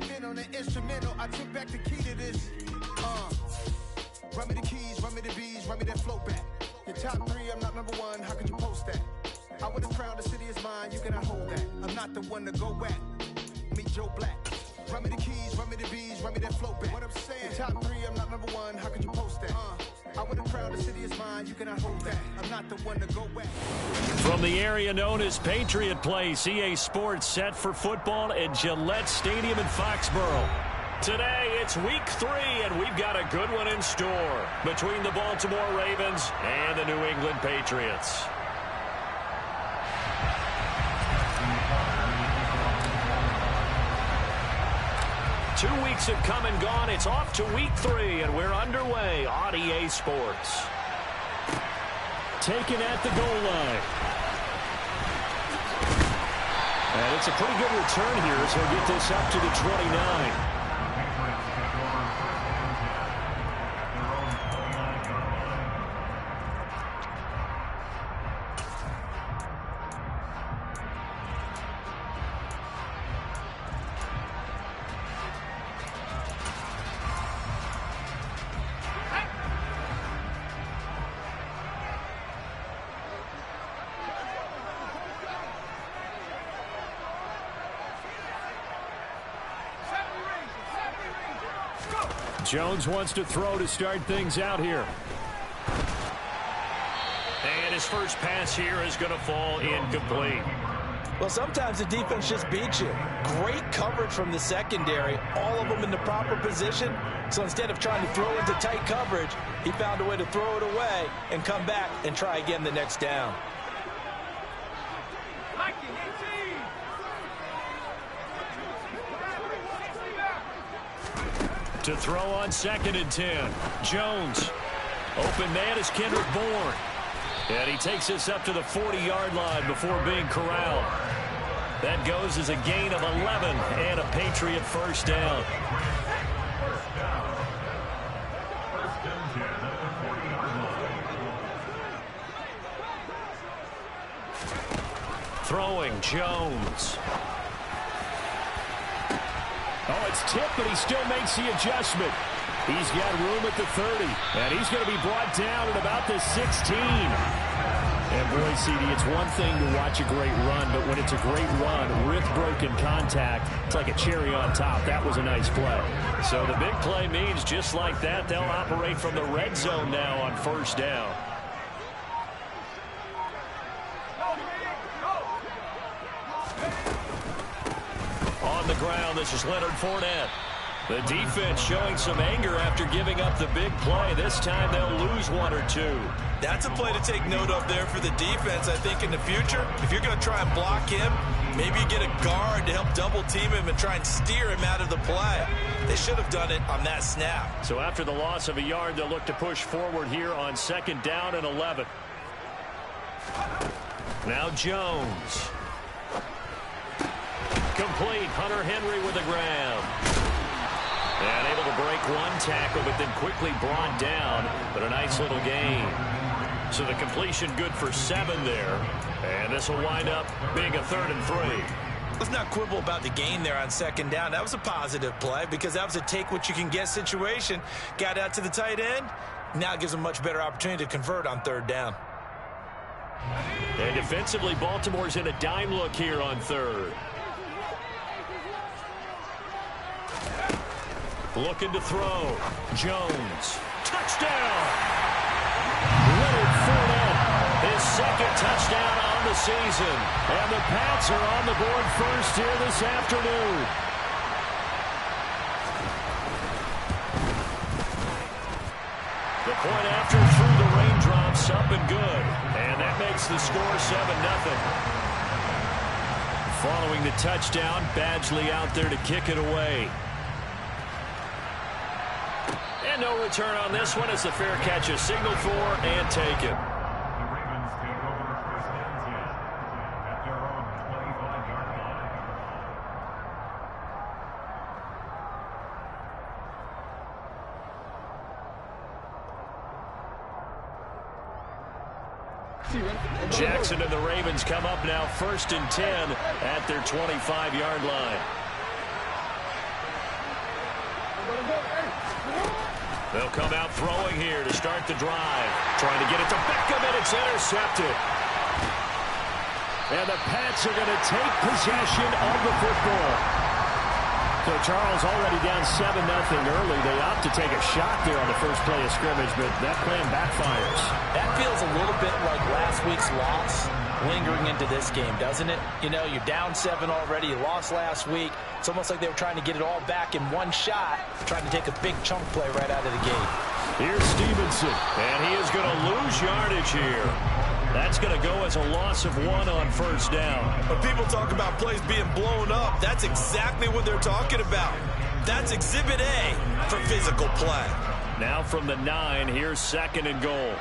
locked in on the instrumental. I took back the key to this. Run me the keys, run me the bees, run me that flow back. Your top 3, I'm not number 1, how could you post that? I would have crowned the city is mine, you cannot hold that. I'm not the one to go back. Meet Joe Black. Run me the keys, run me the bees, run me that flow back. What I'm saying, your top 3, I'm not number 1, how could you post that? I would have crowned the city is mine, you cannot hold that. I'm not the one to go back. From the area known as Patriot Place, EA Sports set for football at Gillette Stadium in Foxborough. Today, it's week 3, and we've got a good one in store between the Baltimore Ravens and the New England Patriots. Two weeks have come and gone. It's off to week 3, and we're underway on EA Sports. Taken at the goal line. And it's a pretty good return here, so he'll get this up to the 29. Jones wants to throw to start things out here. And his first pass here is going to fall incomplete. Well, sometimes the defense just beats you. Great coverage from the secondary, all of them in the proper position. So instead of trying to throw into tight coverage, he found a way to throw it away and come back and try again the next down. To throw on 2nd and 10. Jones. Open man is Kendrick Bourne. And he takes this up to the 40-yard line before being corralled. That goes as a gain of 11 and a Patriot first down. Throwing Jones. Oh, it's tipped, but he still makes the adjustment. He's got room at the 30, and he's going to be brought down at about the 16. And boy, CD, it's one thing to watch a great run, but when it's a great run with broken contact, it's like a cherry on top. That was a nice play. So the big play means just like that, they'll operate from the red zone now on first down. On the ground, this is Leonard Fournette. The defense showing some anger after giving up the big play. This time they'll lose 1 or 2. That's a play to take note of there for the defense, I think, in the future. If you're going to try and block him, maybe you get a guard to help double team him and try and steer him out of the play. They should have done it on that snap. So after the loss of a yard, they'll look to push forward here on 2nd down and 11. Now Jones. Complete. Hunter Henry with the grab. And able to break one tackle, but then quickly brought down. But a nice little gain. So the completion good for 7 there. And this will wind up being a 3rd and 3. Let's not quibble about the gain there on 2nd down. That was a positive play because that was a take-what-you-can-get situation. Got out to the tight end. Now it gives them a much better opportunity to convert on 3rd down. And defensively, Baltimore's in a dime look here on 3rd. Looking to throw. Jones. Touchdown! Leonard Fournette, his 2nd touchdown on the season. And the Pats are on the board first here this afternoon. The point after through the raindrops, up and good. And that makes the score 7-0. Following the touchdown, Badgley out there to kick it away. And no return on this one as the fair catch is signaled for and taken. Jackson and the Ravens come up now 1st and 10 at their 25-yard line. They'll come out throwing here to start the drive. Trying to get it to Beckham, and it's intercepted. And the Pats are going to take possession of the football. So Charles already down 7-0 early. They opt to take a shot there on the first play of scrimmage, but that plan backfires. That feels a little bit like last week's loss lingering into this game, doesn't it? You know, you're down 7 already. You lost last week. It's almost like they were trying to get it all back in one shot, trying to take a big chunk play right out of the gate. Here's Stevenson, and he is going to lose yardage here. That's going to go as a loss of 1 on first down. When people talk about plays being blown up, that's exactly what they're talking about. That's Exhibit A for physical play. Now from the 9, here's 2nd and goal.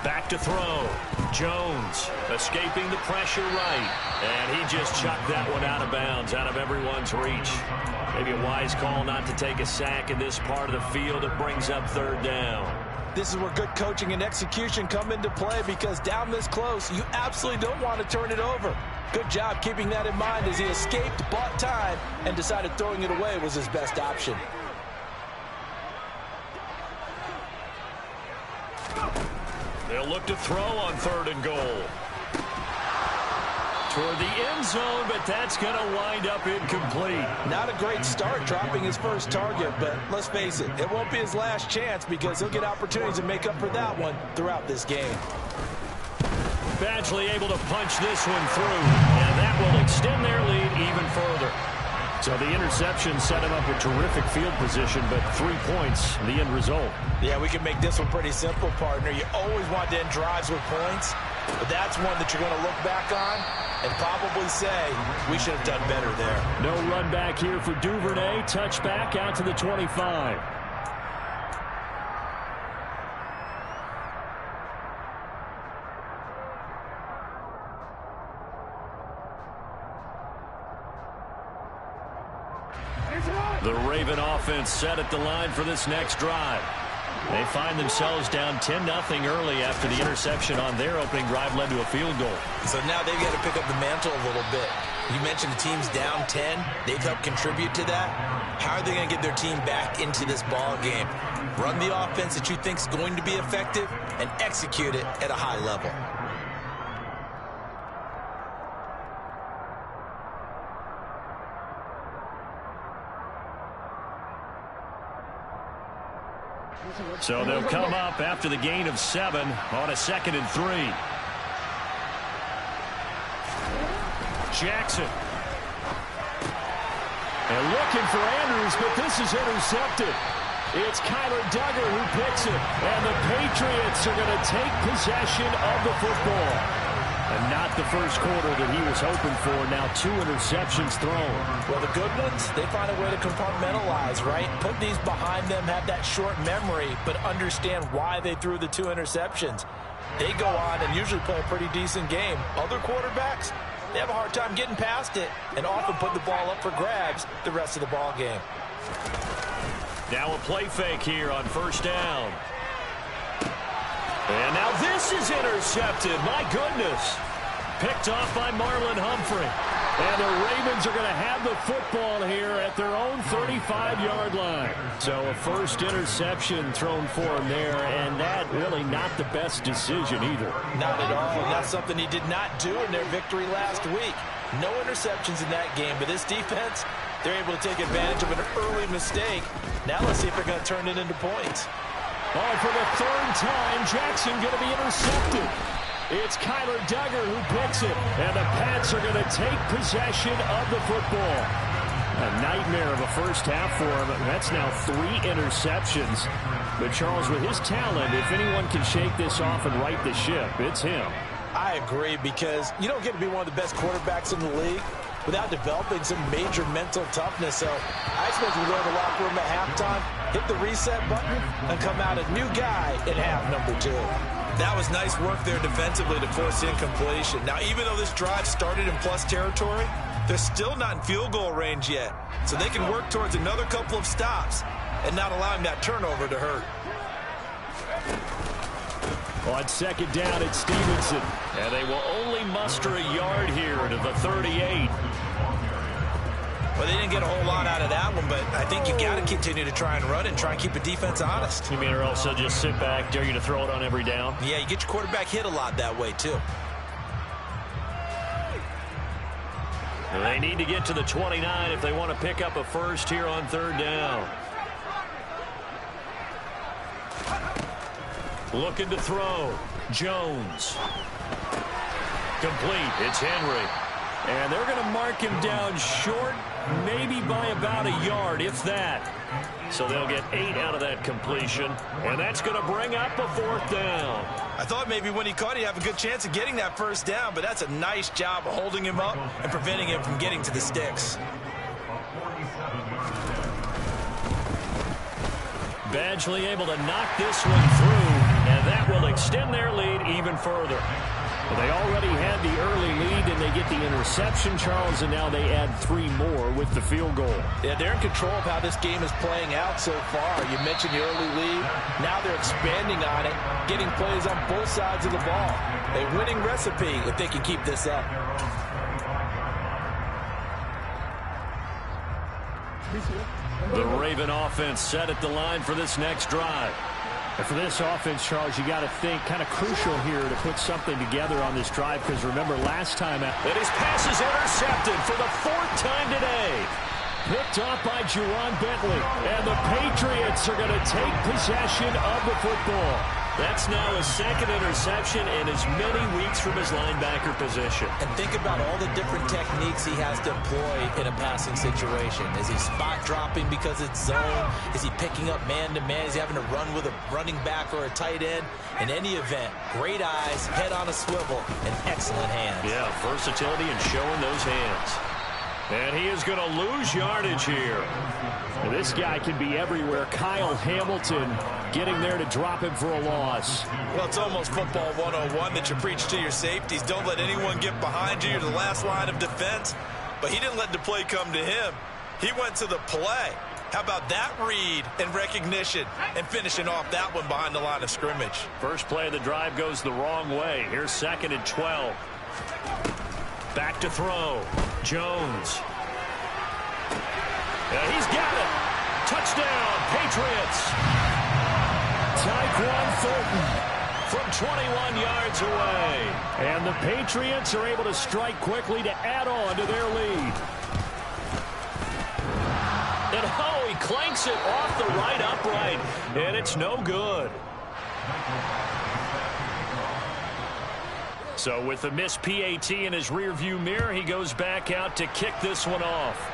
Back to throw. Jones escaping the pressure right. And he just chucked that one out of bounds, out of everyone's reach. Maybe a wise call not to take a sack in this part of the field. It brings up 3rd down. This is where good coaching and execution come into play, because down this close, you absolutely don't want to turn it over. Good job keeping that in mind as he escaped, bought time, and decided throwing it away was his best option. They'll look to throw on 3rd and goal. Toward the end zone, but that's going to wind up incomplete. Not a great start dropping his first target, but let's face it, it won't be his last chance, because he'll get opportunities to make up for that one throughout this game. Badgley able to punch this one through, and that will extend their lead even further. So the interception set him up with terrific field position, but 3 points, the end result. Yeah, we can make this one pretty simple, partner. You always want to end drives with points, but that's one that you're going to look back on and probably say, we should have done better there. No run back here for Duvernay. Touchback out to the 25. The Raven offense set at the line for this next drive. They find themselves down 10-0 early after the interception on their opening drive led to a field goal. So now they've got to pick up the mantle a little bit. You mentioned the team's down 10. They've helped contribute to that. How are they going to get their team back into this ball game? Run the offense that you think is going to be effective and execute it at a high level. So they'll come up after the gain of 7 on a 2nd and 3. Jackson. And looking for Andrews, but this is intercepted. It's Kyler Duggar who picks it. And the Patriots are going to take possession of the football. And not the first quarter that he was hoping for. Now 2 interceptions thrown. Well, the good ones, they find a way to compartmentalize, right? Put these behind them, have that short memory, but understand why they threw the 2 interceptions. They go on and usually play a pretty decent game. Other quarterbacks, they have a hard time getting past it and often put the ball up for grabs the rest of the ball game. Now a play fake here on first down. And now this is intercepted. My goodness. Picked off by Marlon Humphrey. And the Ravens are going to have the football here at their own 35-yard line. So a first interception thrown for him there, and that really not the best decision either. Not at all. And that's something he did not do in their victory last week. No interceptions in that game, but this defense, they're able to take advantage of an early mistake. Now let's see if they're going to turn it into points. Oh, for the 3rd time, Jackson going to be intercepted. It's Kyler Duggar who picks it, and the Pats are going to take possession of the football. A nightmare of a first half for him. That's now 3 interceptions. But Charles, with his talent, if anyone can shake this off and right the ship, it's him. I agree, because you don't get to be one of the best quarterbacks in the league without developing some major mental toughness. So I expect him to go to the locker room at halftime, hit the reset button, and come out a new guy in half number 2. That was nice work there defensively to force incompletion. Now, even though this drive started in plus territory, they're still not in field goal range yet. So they can work towards another couple of stops and not allowing that turnover to hurt. On second down, it's Stevenson. And they will only muster a yard here to the 38. Well, they didn't get a whole lot out of that one, but I think you got to continue to try and run and try and keep the defense honest. You mean or also just sit back, dare you to throw it on every down? Yeah, you get your quarterback hit a lot that way, too. They need to get to the 29 if they want to pick up a first here on third down. Looking to throw. Jones. Complete. It's Henry. And they're going to mark him down short, maybe by about a yard, if that. So they'll get 8 out of that completion, and that's going to bring up a fourth down. I thought maybe when he caught it, he'd have a good chance of getting that first down, but that's a nice job of holding him up and preventing him from getting to the sticks. Badgley able to knock this one through, and that will extend their lead even further. They already had the early lead, and they get the interception, Charles, and now they add 3 more with the field goal. Yeah, they're in control of how this game is playing out so far. You mentioned the early lead. Now they're expanding on it, getting plays on both sides of the ball. A winning recipe if they can keep this up. The Raven offense set at the line for this next drive. And for this offense, Charles, you got to think kind of crucial here to put something together on this drive, because remember last time out, that his pass is intercepted for the 4th time today. Picked off by Juwan Bentley, and the Patriots are going to take possession of the football. That's now his 2nd interception in as many weeks from his linebacker position. And think about all the different techniques he has to employ in a passing situation. Is he spot dropping because it's zone? Is he picking up man-to-man? Is he having to run with a running back or a tight end? In any event, great eyes, head on a swivel, and excellent hands. Yeah, versatility and showing those hands. And he is going to lose yardage here. And this guy can be everywhere. Kyle Hamilton getting there to drop him for a loss. Well, it's almost football 101 that you preach to your safeties. Don't let anyone get behind you. You're the last line of defense. But he didn't let the play come to him. He went to the play. How about that read and recognition and finishing off that one behind the line of scrimmage? First play of the drive goes the wrong way. Here's 2nd and 12. Back to throw. Jones. Yeah, he's got it. Touchdown, Patriots. Tyquan Thornton from 21 yards away. And the Patriots are able to strike quickly to add on to their lead. And oh, he clanks it off the right upright. And it's no good. So with the missed PAT in his rearview mirror, he goes back out to kick this one off.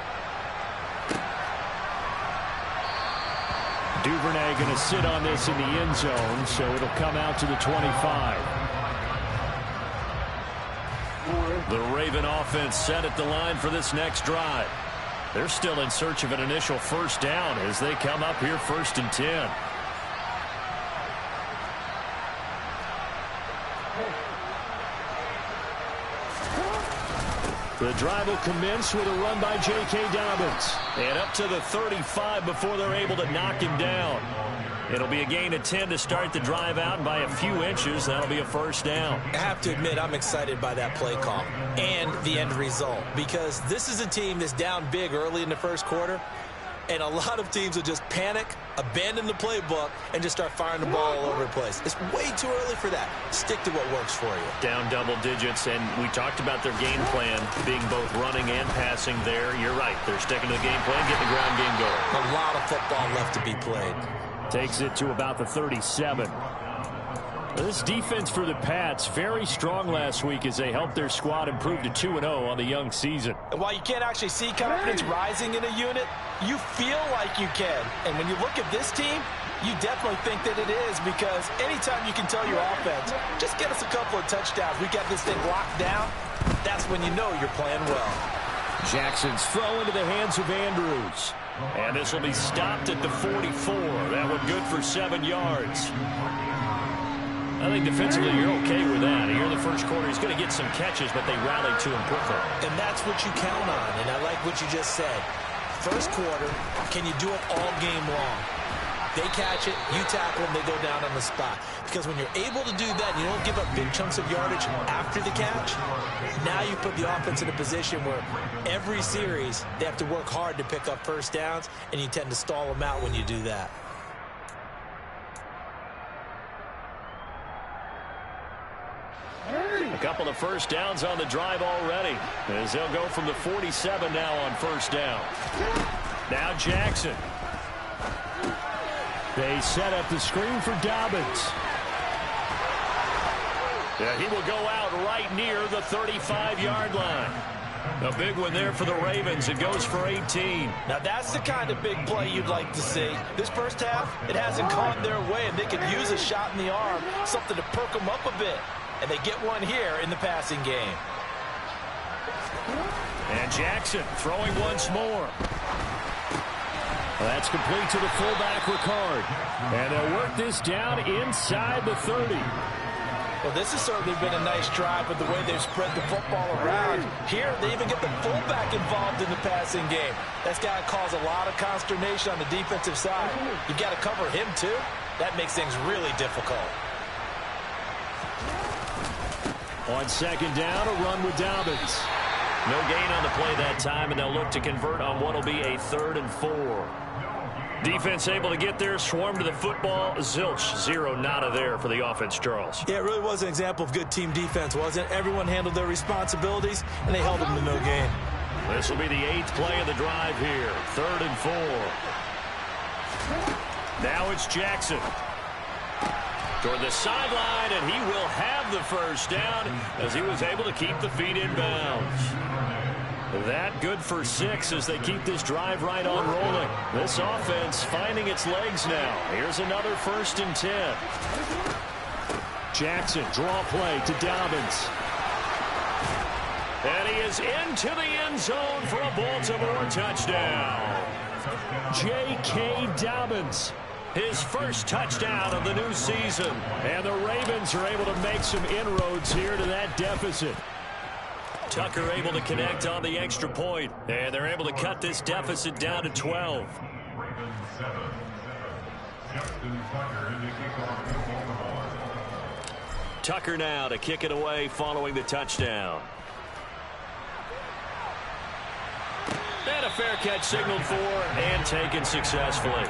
Duvernay going to sit on this in the end zone, so it'll come out to the 25. The Raven offense set at the line for this next drive. They're still in search of an initial first down as they come up here 1st and 10. The drive will commence with a run by J.K. Dobbins. And up to the 35 before they're able to knock him down. It'll be a gain of 10 to start the drive out, and by a few inches, that'll be a first down. I have to admit, I'm excited by that play call and the end result, because this is a team that's down big early in the first quarter, and a lot of teams will just panic, abandon the playbook, and just start firing the ball all over the place. It's way too early for that. Stick to what works for you. Down double digits, and we talked about their game plan being both running and passing there. You're right. They're sticking to the game plan, getting the ground game going. A lot of football left to be played. Takes it to about the 37. This defense for the Pats, very strong last week as they helped their squad improve to 2-0 on the young season. And while you can't actually see confidence rising in a unit, you feel like you can. And when you look at this team, you definitely think that it is, because anytime you can tell your offense, just get us a couple of touchdowns, we got this thing locked down, that's when you know you're playing well. Jackson's throw into the hands of Andrews. And this will be stopped at the 44. That one good for 7 yards. I think defensively you're okay with that. Here in the first quarter, he's going to get some catches, but they rallied to him quickly. And that's what you count on, and I like what you just said. First quarter, can you do it all game long? They catch it, you tackle them, they go down on the spot. Because when you're able to do that, and you don't give up big chunks of yardage after the catch, now you put the offense in a position where every series they have to work hard to pick up first downs, and you tend to stall them out when you do that. A couple of first downs on the drive already, as they'll go from the 47 now on first down. Now Jackson. They set up the screen for Dobbins. Yeah, he will go out right near the 35-yard line. A big one there for the Ravens. It goes for 18. Now that's the kind of big play you'd like to see. This first half, it hasn't gone their way, and they could use a shot in the arm, something to perk them up a bit. And they get one here in the passing game. And Jackson throwing once more. That's complete to the fullback, Ricard. And they'll work this down inside the 30. Well, this has certainly been a nice drive with the way they've spread the football around. Here, they even get the fullback involved in the passing game. That's got to cause a lot of consternation on the defensive side. You've got to cover him, too. That makes things really difficult. On second down, a run with Dobbins. No gain on the play that time, and they'll look to convert on what will be a 3rd and 4. Defense able to get there, swarm to the football. Zilch, 0 nada there for the offense, Charles. Yeah, it really was an example of good team defense, wasn't it? Everyone handled their responsibilities, and they held them to no gain. This will be the 8th play of the drive here. 3rd and 4. Now it's Jackson. Toward the sideline, and he will have the first down as he was able to keep the feet in bounds. That good for 6 as they keep this drive right on rolling. This offense finding its legs now. Here's another 1st and 10. Jackson, draw play to Dobbins. And he is into the end zone for a Baltimore touchdown. J.K. Dobbins. His first touchdown of the new season. And the Ravens are able to make some inroads here to that deficit. Tucker able to connect on the extra point. And they're able to cut this deficit down to 12. Tucker now to kick it away following the touchdown. And a fair catch signaled for and taken successfully.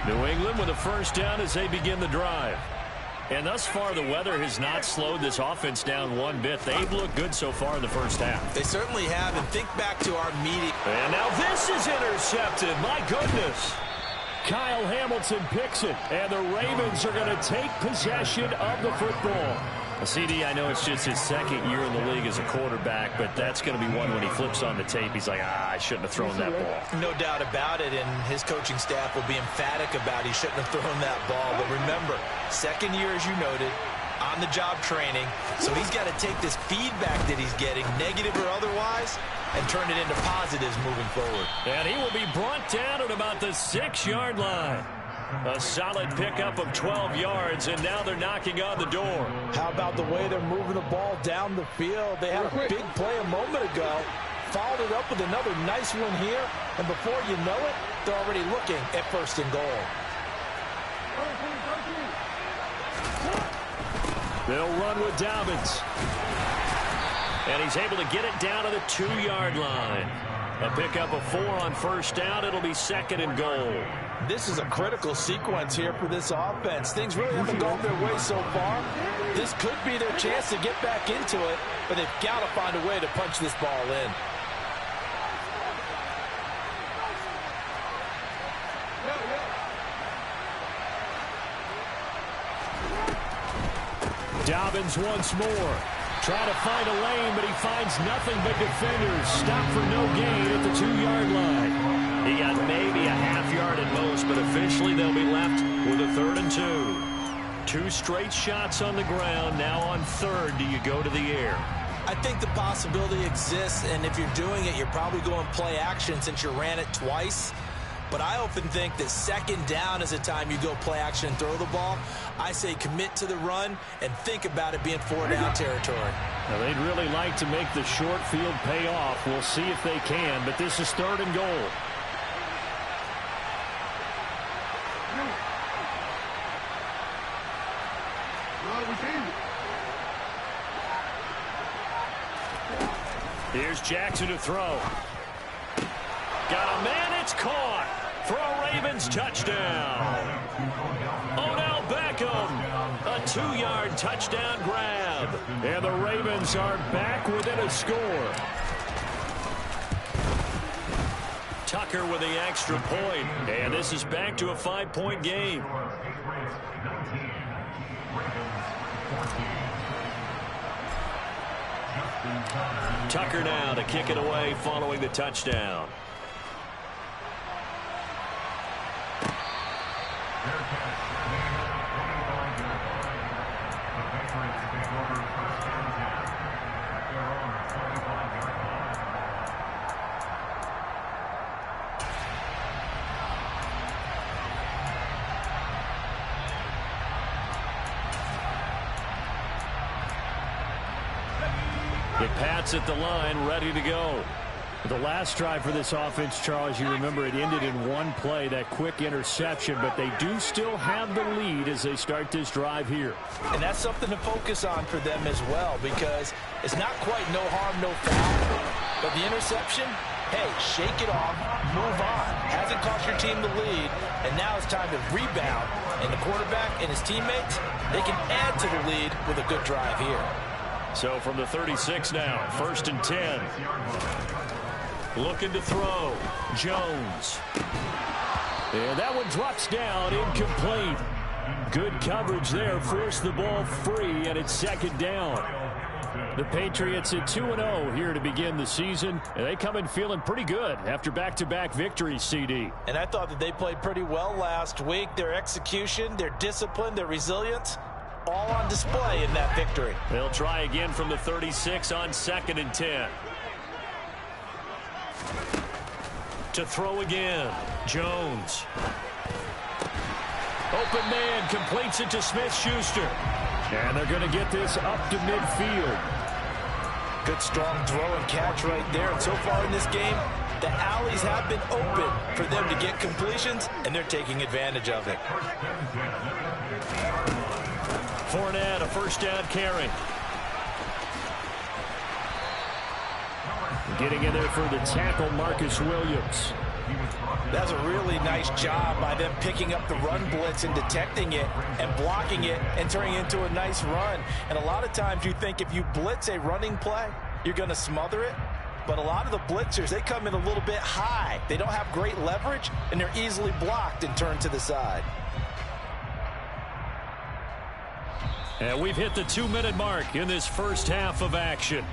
New England with a first down as they begin the drive. And thus far, the weather has not slowed this offense down one bit. They've looked good so far in the first half. They certainly have, and think back to our meeting. And now this is intercepted. My goodness. Kyle Hamilton picks it, and the Ravens are going to take possession of the football. CD, I know it's just his 2nd year in the league as a quarterback, but that's going to be one when he flips on the tape. He's like, I shouldn't have thrown that ball. No doubt about it, and his coaching staff will be emphatic about he shouldn't have thrown that ball. But remember, 2nd year, as you noted, on-the-job training. So he's got to take this feedback that he's getting, negative or otherwise, and turn it into positives moving forward. And he will be brought down at about the 6-yard line. A solid pickup of 12 yards, and now they're knocking on the door. How about the way they're moving the ball down the field? They had a big play a moment ago, followed it up with another nice one here, and before you know it, they're already looking at 1st and goal. They'll run with Dobbins. And he's able to get it down to the 2-yard line. A pickup of 4 on first down. It'll be 2nd and goal. This is a critical sequence here for this offense. Things really haven't gone their way so far. This could be their chance to get back into it, but they've got to find a way to punch this ball in. Dobbins once more. Trying to find a lane, but he finds nothing but defenders. Stop for no gain at the 2-yard line. He got maybe a half yard at most, but officially they'll be left with a 3rd and 2. 2 straight shots on the ground. Now on 3rd, do you go to the air? I think the possibility exists, and if you're doing it, you're probably going play action since you ran it twice. But I often think that second down is a time you go play action and throw the ball. I say commit to the run and think about it being 4-down territory. Now, they'd really like to make the short field pay off. We'll see if they can, but this is 3rd and goal. Here's Jackson to throw. Got a man, it's caught for a Ravens touchdown. Odell Beckham, a 2-yard touchdown grab. And the Ravens are back within a score. Tucker with the extra point. And this is back to a 5-point game. Tucker now to kick it away following the touchdown. The Pats at the line, ready to go. The last drive for this offense, Charles, you remember it ended in one play, that quick interception, but they do still have the lead as they start this drive here. And that's something to focus on for them as well, because it's not quite no harm, no foul, but the interception, hey, shake it off, move on. Hasn't cost your team the lead, and now it's time to rebound. And the quarterback and his teammates, they can add to the lead with a good drive here. So from the 36 now, 1st and 10. Looking to throw. Jones. And that one drops down, incomplete. Good coverage there, forced the ball free, and it's 2nd down. The Patriots at 2-0 here to begin the season, and they come in feeling pretty good after back-to-back victories, CD. And I thought that they played pretty well last week. Their execution, their discipline, their resilience, all on display in that victory. They'll try again from the 36 on 2nd and 10. To throw again, Jones. Open man, completes it to Smith-Schuster. And they're going to get this up to midfield. Good strong throw and catch right there. And so far in this game, the alleys have been open for them to get completions, and they're taking advantage of it. Fournette, a 1st down carry. Getting in there for the tackle, Marcus Williams. That's a really nice job by them picking up the run blitz and detecting it and blocking it and turning it into a nice run. And a lot of times you think if you blitz a running play, you're going to smother it. But a lot of the blitzers, they come in a little bit high. They don't have great leverage, and they're easily blocked and turned to the side. And we've hit the 2-minute mark in this first half of action.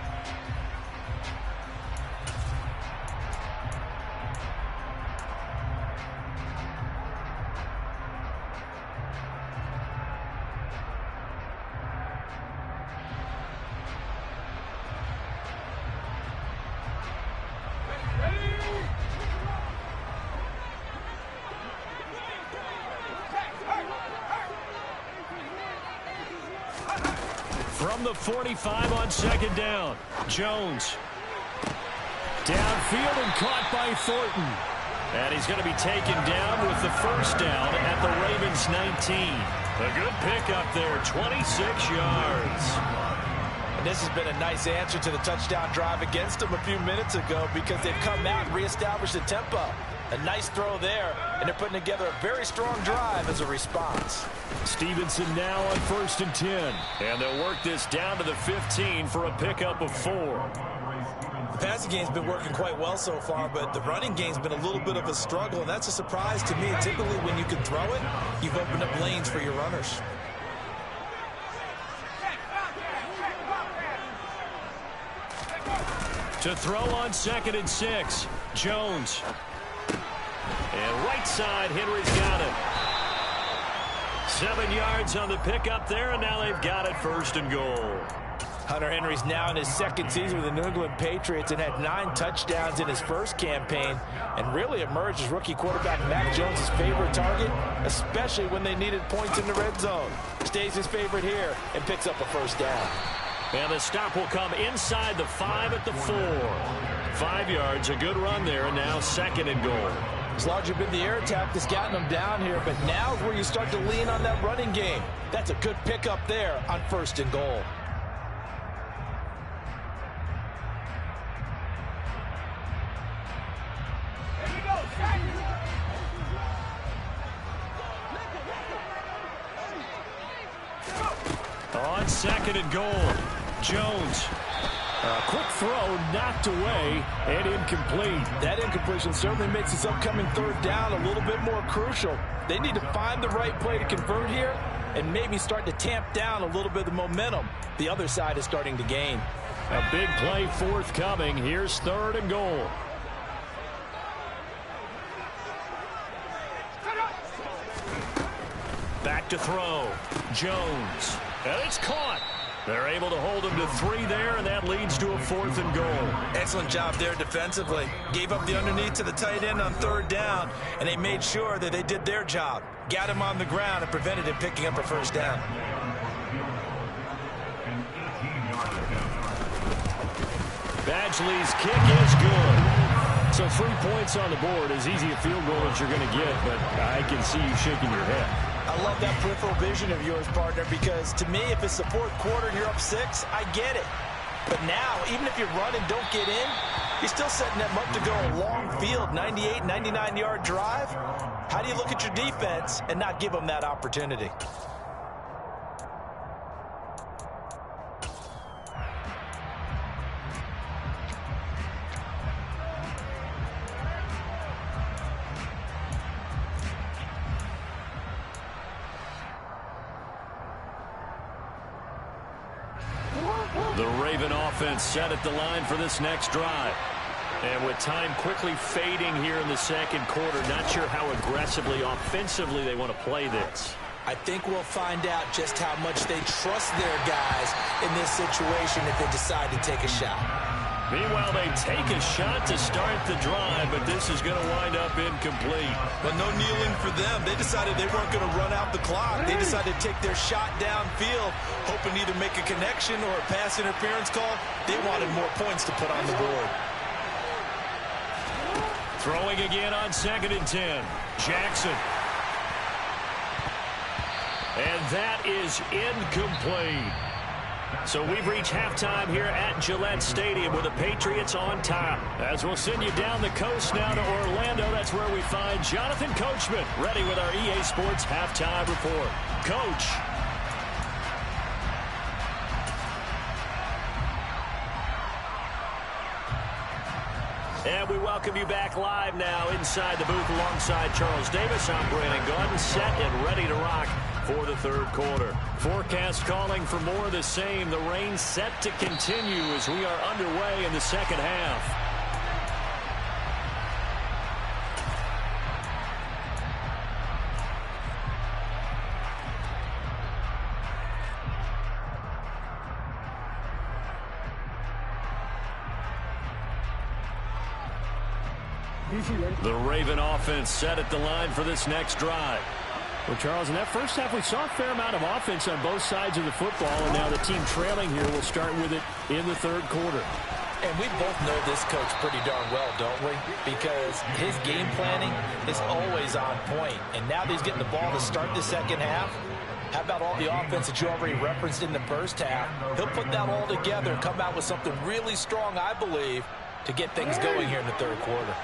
From the 45 on 2nd down, Jones. Downfield and caught by Thornton. And he's going to be taken down with the 1st down at the Ravens 19. A good pickup there, 26 yards. And this has been a nice answer to the touchdown drive against them a few minutes ago, because they've come out and reestablished the tempo. A nice throw there, and they're putting together a very strong drive as a response. Stevenson now on 1st and 10. And they'll work this down to the 15 for a pickup of 4. The passing game's been working quite well so far, but the running game's been a little bit of a struggle, and that's a surprise to me. Typically, when you can throw it, you've opened up lanes for your runners. To throw on 2nd and 6, Jones. And right side, Henry's got it. 7 yards on the pickup there, and now they've got it 1st and goal. Hunter Henry's now in his second season with the New England Patriots and had 9 touchdowns in his first campaign and really emerged as rookie quarterback Mac Jones' favorite target, especially when they needed points in the red zone. Stays his favorite here and picks up a first down. And the stop will come inside the 5 at the 4. 5 yards, a good run there, and now 2nd and goal. It's largely been the air attack that's gotten them down here, but now is where you start to lean on that running game. That's a good pickup there on 1st and goal. On 2nd and goal, Jones. A quick throw knocked away and incomplete. That incompletion certainly makes this upcoming 3rd down a little bit more crucial. They need to find the right play to convert here and maybe start to tamp down a little bit of the momentum the other side is starting to gain. A big play forthcoming. Here's 3rd and goal. Back to throw. Jones. And it's caught. They're able to hold him to 3 there, and that leads to a 4th and goal. Excellent job there defensively. Gave up the underneath to the tight end on 3rd down, and they made sure that they did their job. Got him on the ground and prevented him picking up a first down. Badgley's kick is good. So 3 points on the board, as easy a field goal as you're going to get, but I can see you shaking your head. I love that peripheral vision of yours, partner, because to me, if it's the 4th quarter and you're up 6, I get it. But now, even if you run and don't get in, you're still setting them up to go a long field, 98, 99-yard drive. How do you look at your defense and not give them that opportunity? The Raven offense set at the line for this next drive. And with time quickly fading here in the 2nd quarter, not sure how aggressively, offensively they want to play this. I think we'll find out just how much they trust their guys in this situation if they decide to take a shot. Meanwhile, they take a shot to start the drive, but this is going to wind up incomplete. But no kneeling for them. They decided they weren't going to run out the clock. They decided to take their shot downfield, hoping to either make a connection or a pass interference call. They wanted more points to put on the board. Throwing again on 2nd and 10. Jackson. And that is incomplete. So we've reached halftime here at Gillette Stadium with the Patriots on top. As we'll send you down the coast now to Orlando, that's where we find Jonathan Coachman ready with our EA Sports halftime report. Coach. And we welcome you back live now inside the booth alongside Charles Davis. I'm Brandon Gaudin, set and ready to rock for the 3rd quarter. Forecast calling for more of the same. The rain set to continue as we are underway in the 2nd half. The Raven offense set at the line for this next drive. Well, Charles, in that first half, we saw a fair amount of offense on both sides of the football, and now the team trailing here will start with it in the 3rd quarter. And we both know this coach pretty darn well, don't we? Because his game planning is always on point. And now that he's getting the ball to start the 2nd half, how about all the offense that you already referenced in the first half? He'll put that all together and come out with something really strong, I believe, to get things going here in the 3rd quarter.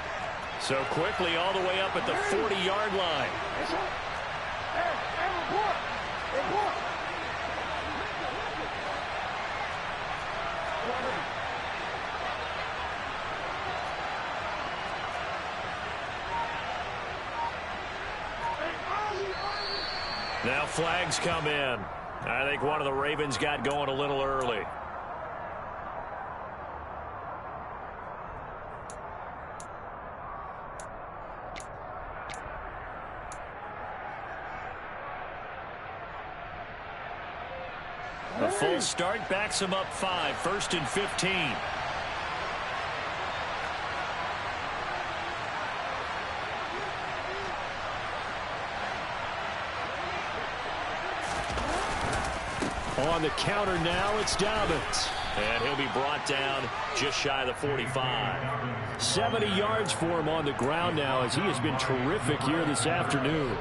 So quickly all the way up at the 40-yard line. Now flags come in. I think one of the Ravens got going a little early. A full start backs him up 5, 1st and 15. On the counter now, it's Dobbins. And he'll be brought down just shy of the 45. 70 yards for him on the ground now as he has been terrific here this afternoon.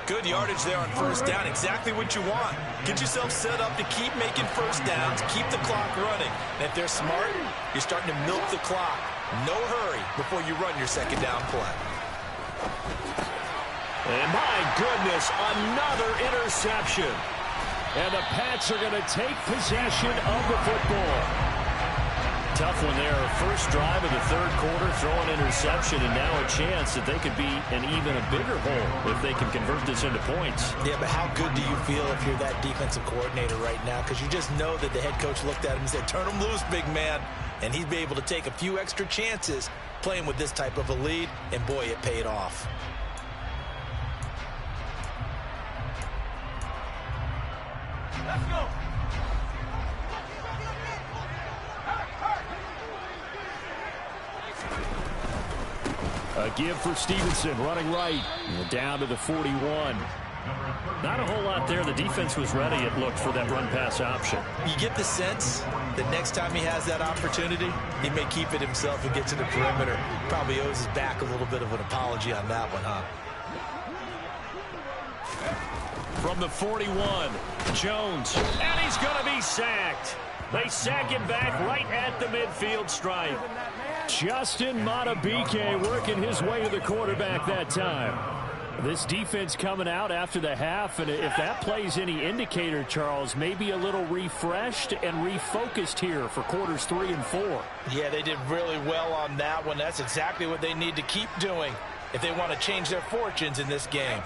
Good yardage there on first down. Exactly what you want. Get yourself set up to keep making first downs, keep the clock running. And if they're smart, you're starting to milk the clock. No hurry before you run your second down play. And my goodness, another interception. And the Pats are going to take possession of the football. Tough one there. First drive of the third quarter, throw an interception, and now a chance that they could be in even a bigger hole if they can convert this into points. Yeah, but how good do you feel if you're that defensive coordinator right now? Because you just know that the head coach looked at him and said, turn him loose, big man. And he'd be able to take a few extra chances playing with this type of a lead, and boy, it paid off. Let's go. A give for Stevenson, running right. Down to the 41. Not a whole lot there. The defense was ready, it looked, for that run-pass option. You get the sense that next time he has that opportunity, he may keep it himself and get to the perimeter. Probably owes his back a little bit of an apology on that one, huh? From the 41, Jones, and he's going to be sacked. They sack him back right at the midfield stripe. Justin Madubuike working his way to the quarterback that time. This defense coming out after the half, and if that plays any indicator, Charles, maybe a little refreshed and refocused here for quarters 3 and 4. Yeah, they did really well on that one. That's exactly what they need to keep doing if they want to change their fortunes in this game.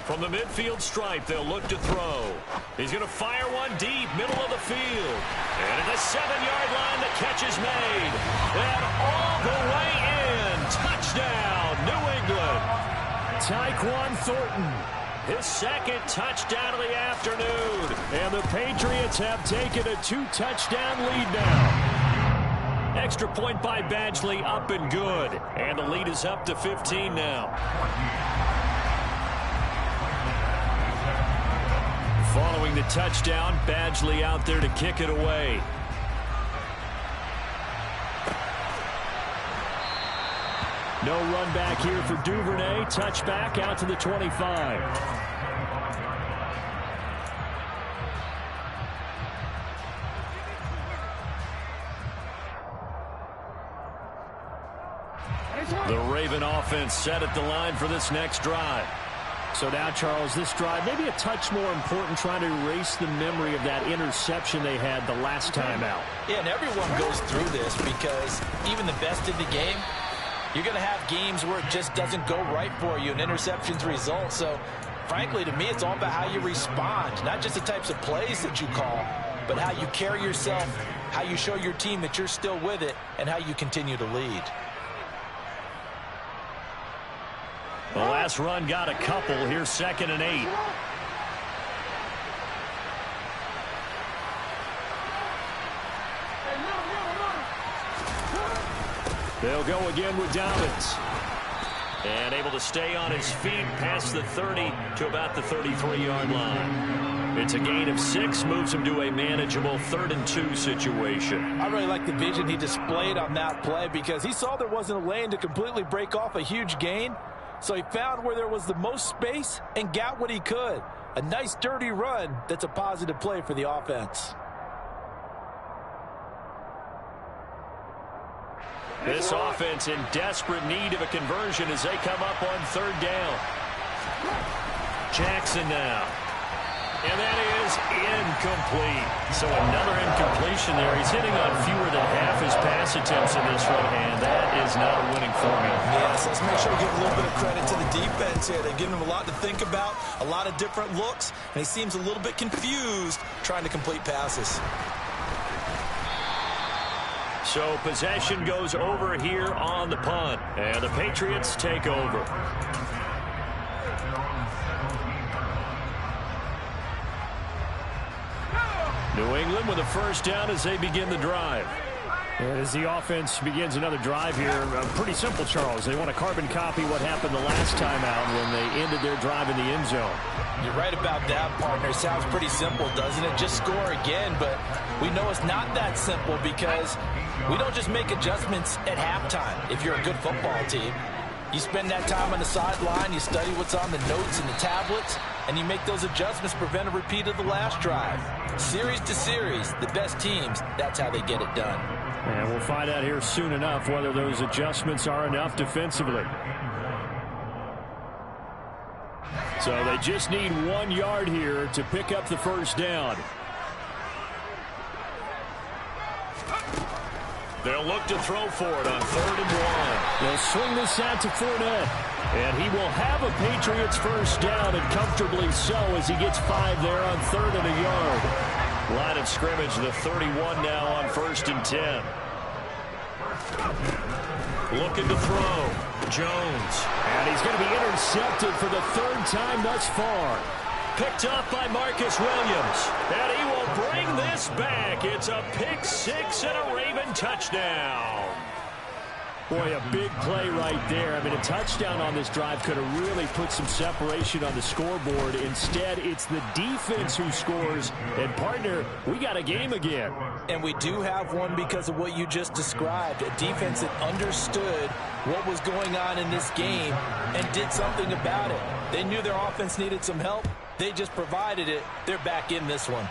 From the midfield stripe, they'll look to throw. He's going to fire one deep, middle of the field. And at the 7-yard line, the catch is made. And all the way in. Touchdown, New England. Tyquan Thornton, his second touchdown of the afternoon. And the Patriots have taken a 2-touchdown lead now. Extra point by Badgley, up and good. And the lead is up to 15 now. Following the touchdown, Badgley out there to kick it away. No run back here for Duvernay. Touchback out to the 25. The Raven offense set at the line for this next drive. So now, Charles, this drive maybe a touch more important, trying to erase the memory of that interception they had the last time out. Yeah, and everyone goes through this because even the best in the game, you're going to have games where it just doesn't go right for you and interceptions result. So, frankly, to me, it's all about how you respond, not just the types of plays that you call, but how you carry yourself, how you show your team that you're still with it, and how you continue to lead. The last run got a couple. Here's 2nd and 8. They'll go again with Dobbins. And able to stay on his feet past the 30 to about the 33-yard line. It's a gain of 6, moves him to a manageable 3rd and 2 situation. I really like the vision he displayed on that play because he saw there wasn't a lane to completely break off a huge gain. So he found where there was the most space and got what he could. A nice, dirty run that's a positive play for the offense. This offense in desperate need of a conversion as they come up on 3rd down. Jackson now. And that is incomplete. So another incompletion there. He's hitting on fewer than half his pass attempts in this run, and that is not a winning formula. Yes, let's make sure we give a little bit of credit to the defense here. They're giving him a lot to think about, a lot of different looks, and he seems a little bit confused trying to complete passes. So possession goes over here on the punt, and the Patriots take over. New England with a first down as they begin the drive. And as the offense begins another drive here, pretty simple, Charles. They want to carbon copy what happened the last time out when they ended their drive in the end zone. You're right about that, partner. Sounds pretty simple, doesn't it? Just score again, but we know it's not that simple because we don't just make adjustments at halftime if you're a good football team. You spend that time on the sideline, you study what's on the notes and the tablets, and you make those adjustments to prevent a repeat of the last drive. Series to series, the best teams, that's how they get it done. And we'll find out here soon enough whether those adjustments are enough defensively. So they just need 1 yard here to pick up the first down. They'll look to throw for it on 3rd and 1. They'll swing this out to Fournette. And he will have a Patriots first down, and comfortably so, as he gets 5 there on 3rd and a yard. Line of scrimmage, the 31 now on 1st and 10. Looking to throw. Jones. And he's going to be intercepted for the 3rd time thus far. Picked off by Marcus Williams. And he will bring this back. It's a pick 6 and a Raven touchdown. Boy, a big play right there. I mean, a touchdown on this drive could have really put some separation on the scoreboard. Instead, it's the defense who scores. And, partner, we got a game again. And we do have one because of what you just described. A defense that understood what was going on in this game and did something about it. They knew their offense needed some help. They just provided it. They're back in this one.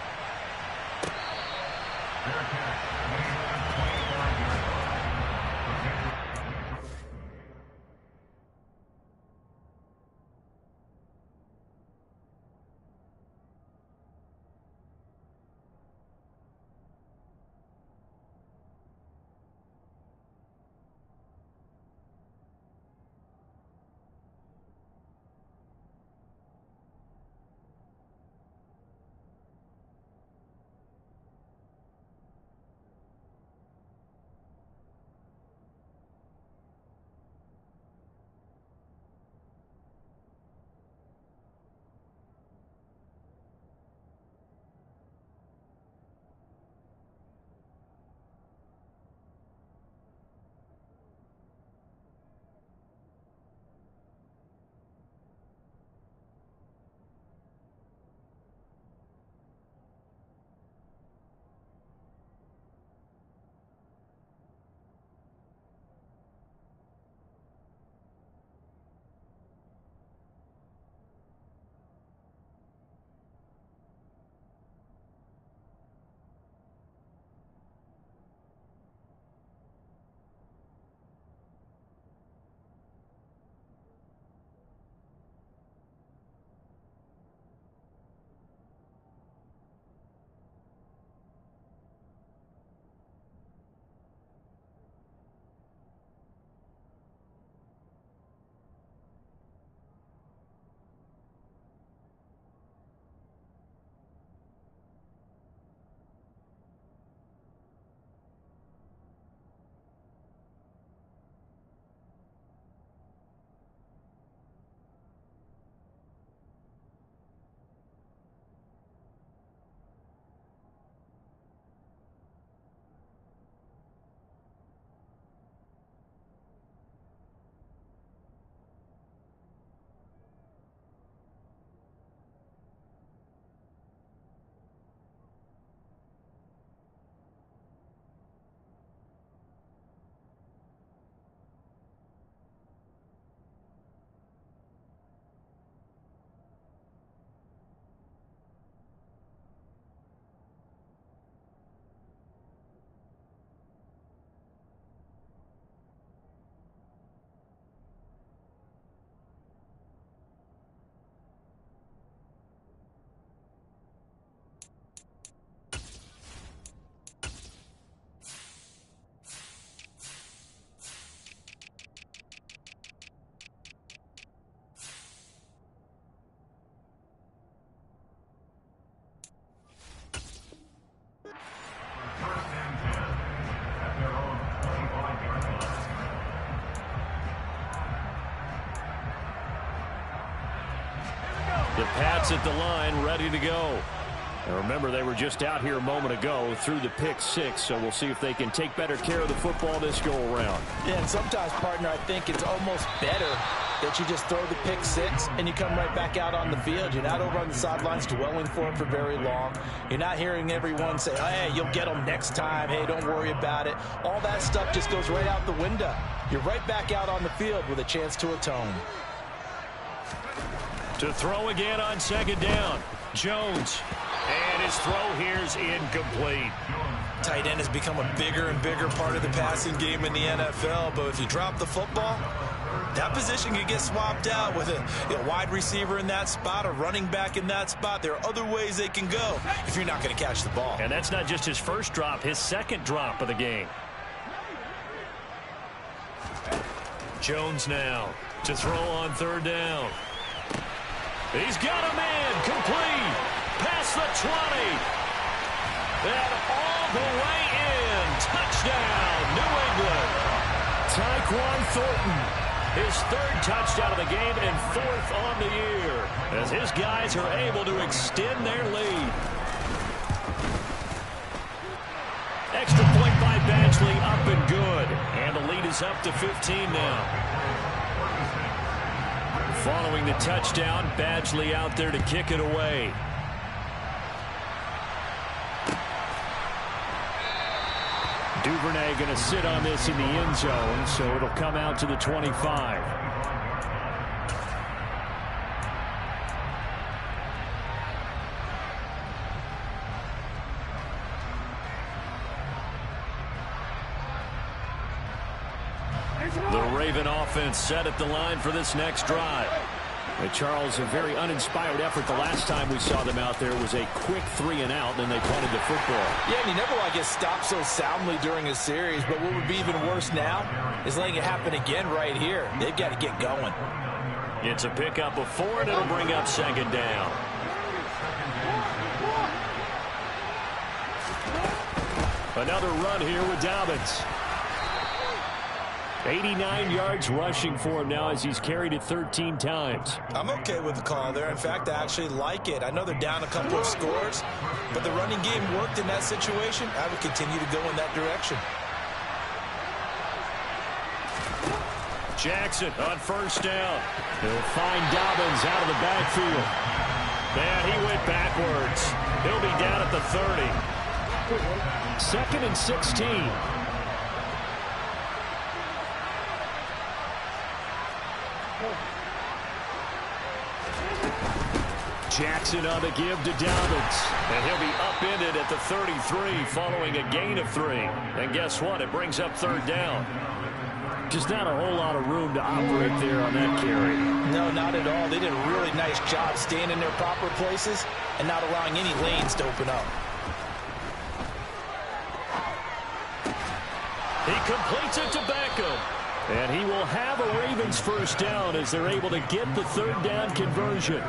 The Pats at the line, ready to go. And remember, they were just out here a moment ago through the pick 6, so we'll see if they can take better care of the football this go-around. Yeah, and sometimes, partner, I think it's almost better that you just throw the pick 6 and you come right back out on the field. You're not over on the sidelines dwelling for it for very long. You're not hearing everyone say, oh, hey, you'll get them next time. Hey, don't worry about it. All that stuff just goes right out the window. You're right back out on the field with a chance to atone. To throw again on second down. Jones. And his throw here's incomplete. Tight end has become a bigger and bigger part of the passing game in the NFL, but if you drop the football, that position can get swapped out with a wide receiver in that spot, a running back in that spot. There are other ways they can go if you're not going to catch the ball. And that's not just his first drop, his second drop of the game. Jones now to throw on third down. He's got a man complete. Past the 20. And all the way in. Touchdown, New England. Tyquan Thornton, his third touchdown of the game and fourth on the year, as his guys are able to extend their lead. Extra point by Badgley, up and good. And the lead is up to 15 now. Following the touchdown, Badgley out there to kick it away. Duvernay going to sit on this in the end zone, so it'll come out to the 25. The Raven offense set at the line for this next drive. Charles, a very uninspired effort the last time we saw them out there was a quick 3-and-out, then they punted the football. Yeah, and you never want to get stopped so soundly during a series, but what would be even worse now is letting it happen again right here. They've got to get going. It's a pickup of 4, and it'll bring up second down. Another run here with Dobbins. 89 yards rushing for him now as he's carried it 13 times. I'm okay with the call there. In fact, I actually like it. I know they're down a couple of scores, but the running game worked in that situation. I would continue to go in that direction. Jackson on first down. He'll find Dobbins out of the backfield. And he went backwards. He'll be down at the 30. 2nd and 16. Jackson on the give to Dobbins. And he'll be upended at the 33 following a gain of 3. And guess what? It brings up third down. Just not a whole lot of room to operate there on that carry. No, not at all. They did a really nice job staying in their proper places and not allowing any lanes to open up. He completes it to Beckham. And he will have a Ravens first down as they're able to get the third down conversion.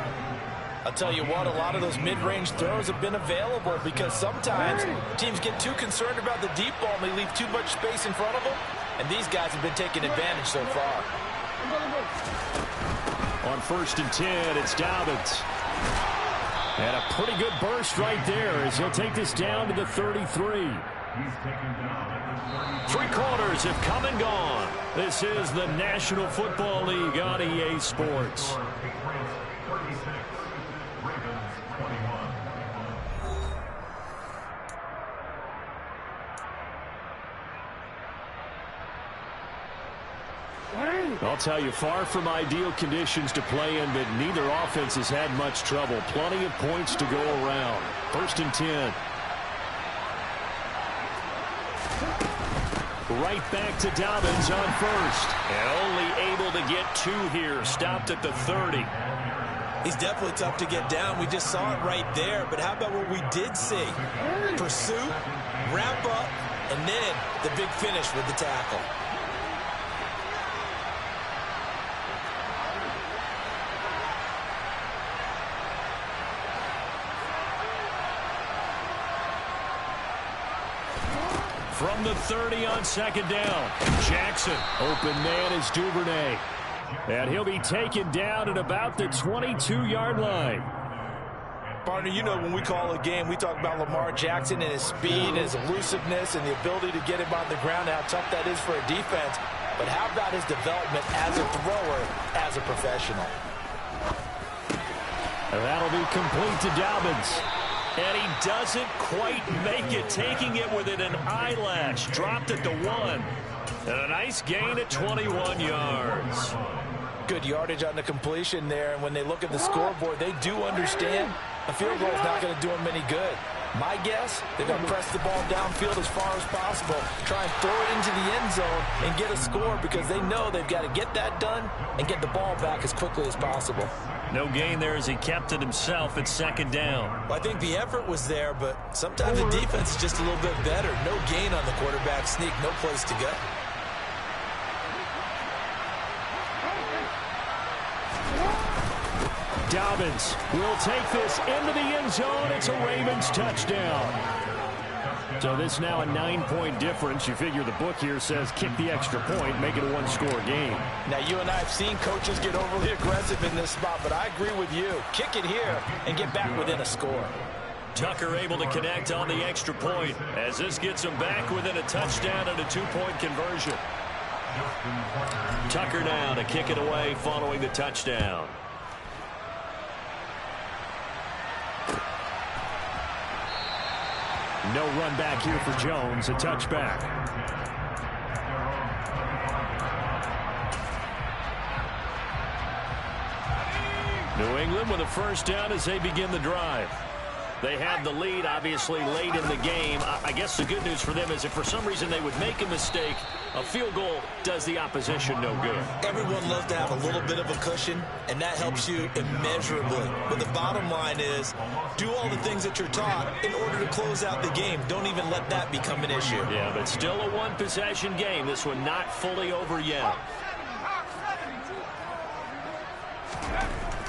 I'll tell you what, a lot of those mid-range throws have been available because sometimes teams get too concerned about the deep ball and they leave too much space in front of them. And these guys have been taking advantage so far. On 1st and 10, it's Dobbins. And a pretty good burst right there as he'll take this down to the 33. 3 quarters have come and gone. This is the National Football League on EA Sports. I'll tell you, far from ideal conditions to play in, but neither offense has had much trouble. Plenty of points to go around. 1st and 10. Right back to Dobbins on first. And only able to get 2 here. Stopped at the 30. He's definitely tough to get down. We just saw it right there. But how about what we did see? Pursuit, wrap up, and then the big finish with the tackle. From the 30 on 2nd down. Jackson, open man is Duvernay. And he'll be taken down at about the 22-yard line. Partner, you know when we call a game, we talk about Lamar Jackson and his speed and his elusiveness and the ability to get him on the ground and how tough that is for a defense. But how about his development as a thrower, as a professional? That'll be complete to Dobbins. And he doesn't quite make it, taking it within an eyelash. Dropped at the 1. And a nice gain at 21 yards. Good yardage on the completion there, and when they look at the scoreboard, they do understand a field goal is not going to do them any good. My guess, they're going to press the ball downfield as far as possible, try and throw it into the end zone and get a score because they know they've got to get that done and get the ball back as quickly as possible. No gain there as he kept it himself at 2nd down. Well, I think the effort was there, but sometimes the defense is just a little bit better. No gain on the quarterback sneak, no place to go. Dobbins will take this into the end zone. It's a Ravens touchdown. So this now a 9-point difference. You figure the book here says kick the extra point, make it a 1-score game. Now, you and I have seen coaches get overly aggressive in this spot, but I agree with you. Kick it here and get back within a score. Tucker able to connect on the extra point as this gets him back within a touchdown and a 2-point conversion. Tucker now to kick it away following the touchdown. No run back here for Jones, a touchback. New England with a first down as they begin the drive. They have the lead, obviously, late in the game. I guess the good news for them is if for some reason they would make a mistake, a field goal does the opposition no good. Everyone loves to have a little bit of a cushion, and that helps you immeasurably. But the bottom line is, do all the things that you're taught in order to close out the game. Don't even let that become an issue. Yeah, but still a one-possession game. This one not fully over yet.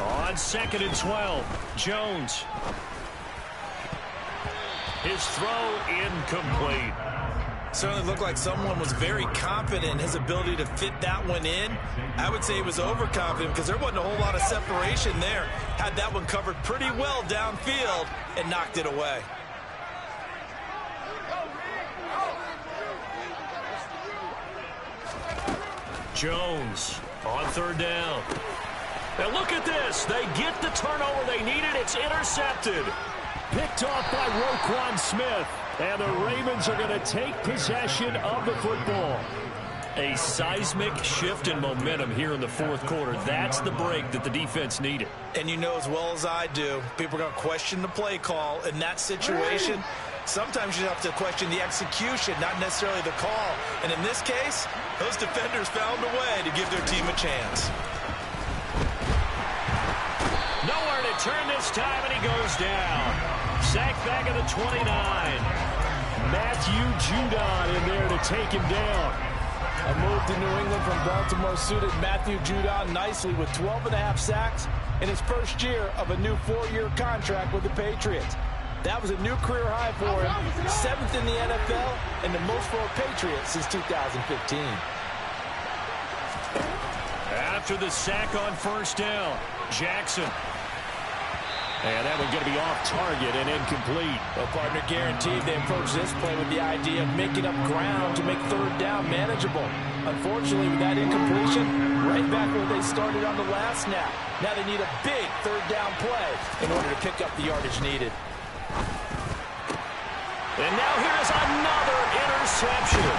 On 2nd and 12, Jones. His throw incomplete. Certainly looked like someone was very confident in his ability to fit that one in. I would say he was overconfident because there wasn't a whole lot of separation there. Had that one covered pretty well downfield and knocked it away. Jones on 3rd down. And look at this. They get the turnover they needed. It's intercepted. Picked off by Roquan Smith. And the Ravens are going to take possession of the football. A seismic shift in momentum here in the 4th quarter. That's the break that the defense needed. And you know as well as I do, people are going to question the play call. In that situation, sometimes you have to question the execution, not necessarily the call. And in this case, those defenders found a way to give their team a chance. Nowhere to turn this time, and he goes down. Sacked back at the 29. Matthew Judon in there to take him down. A move to New England from Baltimore suited Matthew Judon nicely with 12.5 sacks in his first year of a new 4-year contract with the Patriots. That was a new career high for him, 7th in the NFL, and the most for a Patriot since 2015. After the sack on 1st down, Jackson. And that one going to be off target and incomplete. Well, partner, guaranteed they approach this play with the idea of making up ground to make 3rd down manageable. Unfortunately, with that incompletion, right back where they started on the last snap. Now they need a big 3rd down play in order to pick up the yardage needed. And now here's another interception.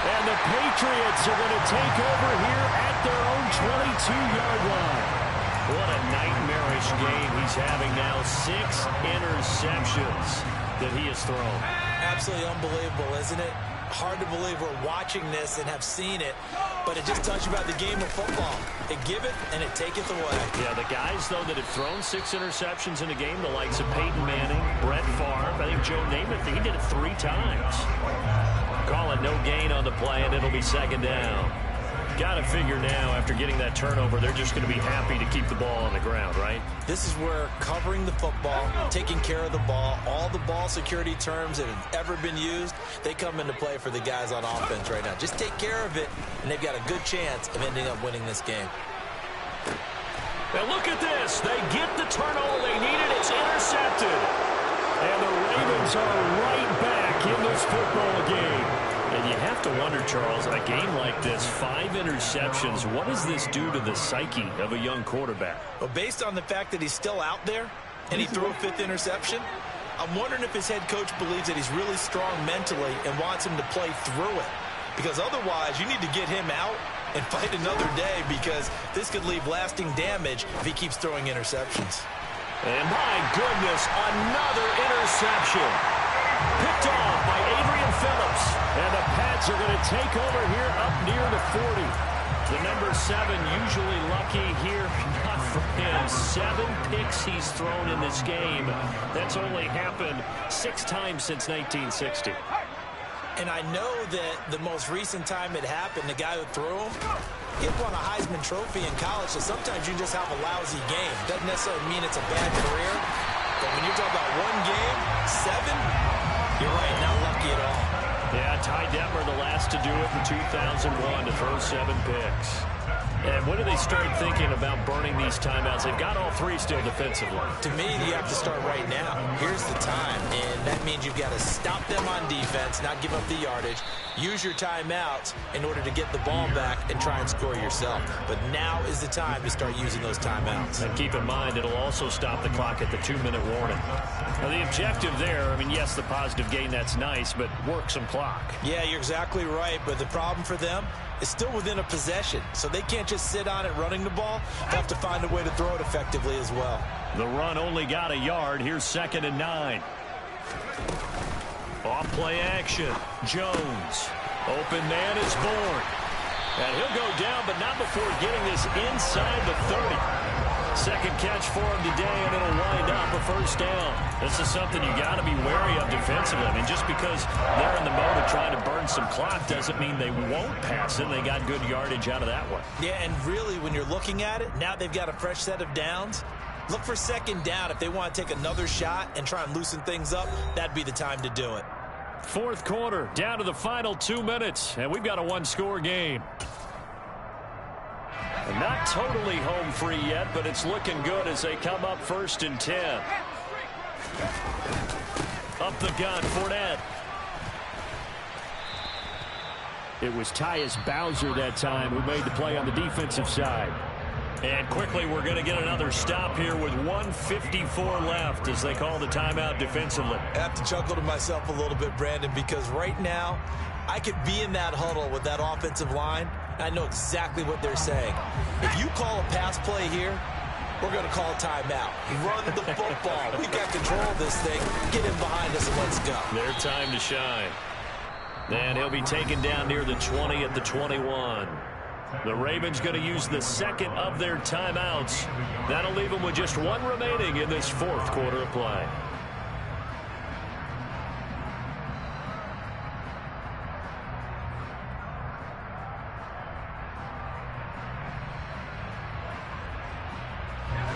And the Patriots are going to take over here at their own 22-yard line. What a nightmarish game he's having now. 6 interceptions that he has thrown. Absolutely unbelievable, isn't it? Hard to believe we're watching this and have seen it, but it just tells you about the game of football. It giveth and it taketh away. Yeah, the guys, though, that have thrown 6 interceptions in a game, the likes of Peyton Manning, Brett Favre, I think Joe Namath, he did it 3 times. Call it no gain on the play, and it'll be 2nd down. Got to figure now, after getting that turnover, they're just going to be happy to keep the ball on the ground, right? This is where covering the football, taking care of the ball, all the ball security terms that have ever been used, they come into play for the guys on offense right now. Just take care of it, and they've got a good chance of ending up winning this game. And look at this. They get the turnover they needed. It's intercepted. And the Ravens are right back in this football game. And you have to wonder, Charles, in a game like this, 5 interceptions, what does this do to the psyche of a young quarterback? Well, based on the fact that he's still out there and he threw a 5th interception, I'm wondering if his head coach believes that he's really strong mentally and wants him to play through it. Because otherwise, you need to get him out and fight another day, because this could leave lasting damage if he keeps throwing interceptions. And my goodness, another interception. Picked off by Adrian Phillips. And the Pats are going to take over here up near the 40. The number 7 usually lucky here. Not for him. 7 picks he's thrown in this game. That's only happened 6 times since 1960. And I know that the most recent time it happened, the guy who threw him, he won a Heisman Trophy in college, so sometimes you just have a lousy game. Doesn't necessarily mean it's a bad career, but when you're talking about one game, 7, you're right, not lucky at all. Yeah, Ty Detmer, the last to do it in 2001, to throw 7 picks. And when do they start thinking about burning these timeouts? They've got all 3 still defensively. To me, you have to start right now. Here's the time, and that means you've got to stop them on defense, not give up the yardage, use your timeouts in order to get the ball back and try and score yourself. But now is the time to start using those timeouts. And keep in mind, it'll also stop the clock at the 2-minute warning. Now, the objective there, I mean, yes, the positive gain, that's nice, but work some clock. Yeah, you're exactly right, but the problem for them is still within a possession, so they can't just sit on it running the ball. They have to find a way to throw it effectively as well. The run only got a yard. Here's 2nd and 9. Off play action. Jones. Open man is Bourne. And he'll go down, but not before getting this inside the 30. Second catch for him today, and it'll wind up a 1st down. This is something you got to be wary of defensively. I mean, just because they're in the mode of trying to burn some clock doesn't mean they won't pass it. They got good yardage out of that one. Yeah, and really, when you're looking at it, now they've got a fresh set of downs. Look for 2nd down. If they want to take another shot and try and loosen things up, that'd be the time to do it. 4th quarter, down to the final 2 minutes, and we've got a 1-score game. And not totally home free yet, but it's looking good as they come up 1st and 10. Up the gun, Fournette. It was Tyus Bowser that time who made the play on the defensive side. And quickly, we're going to get another stop here with 1:54 left as they call the timeout defensively. I have to chuckle to myself a little bit, Brandon, because right now, I could be in that huddle with that offensive line. I know exactly what they're saying. If you call a pass play here, we're going to call a timeout. Run the football. We've got control of this thing. Get him behind us and let's go. Their time to shine. And he'll be taken down near the 20 at the 21. The Ravens going to use the 2nd of their timeouts. That'll leave them with just 1 remaining in this 4th quarter of play.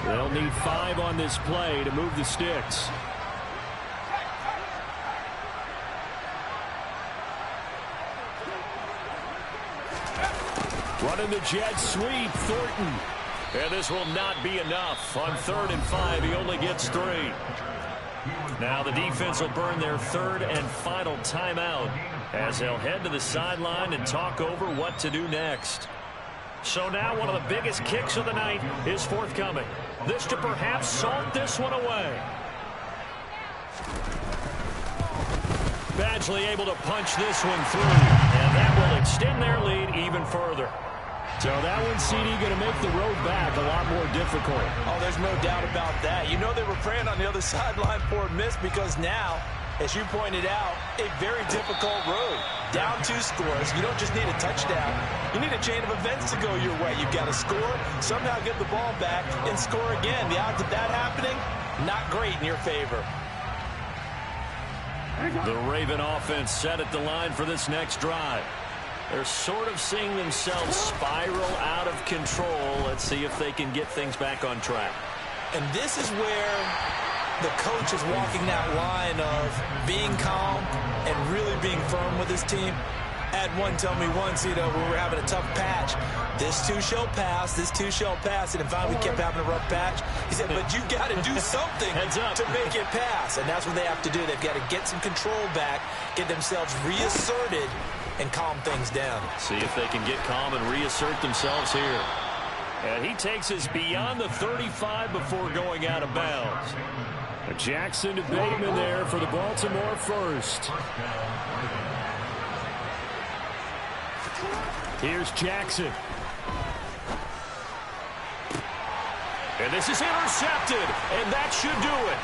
They'll need 5 on this play to move the sticks. Running the jet sweep, Thornton. And this will not be enough. On 3rd and 5, he only gets 3. Now the defense will burn their 3rd and final timeout as they'll head to the sideline and talk over what to do next. So now one of the biggest kicks of the night is forthcoming. This to perhaps salt this one away. Badgley able to punch this one through, and that will extend their lead even further. So that one, CD, going to make the road back a lot more difficult. Oh, there's no doubt about that. You know they were praying on the other sideline for a miss because now, as you pointed out, a very difficult road. Down 2 scores. You don't just need a touchdown. You need a chain of events to go your way. You've got to score, somehow get the ball back, and score again. The odds of that happening, not great in your favor. The Raven offense set at the line for this next drive. They're sort of seeing themselves spiral out of control. Let's see if they can get things back on track. And this is where the coach is walking that line of being calm and really being firm with his team. I had one tell me once, when we were having a tough patch, this too shall pass, this too shall pass. And finally we kept having a rough patch. He said, but you got to do something to make it pass. And that's what they have to do. They've got to get some control back, get themselves reasserted, and calm things down. See if they can get calm and reassert themselves here. And he takes us beyond the 35 before going out of bounds. Jackson to Bateman there for the Baltimore first. Here's Jackson. And this is intercepted, and that should do it.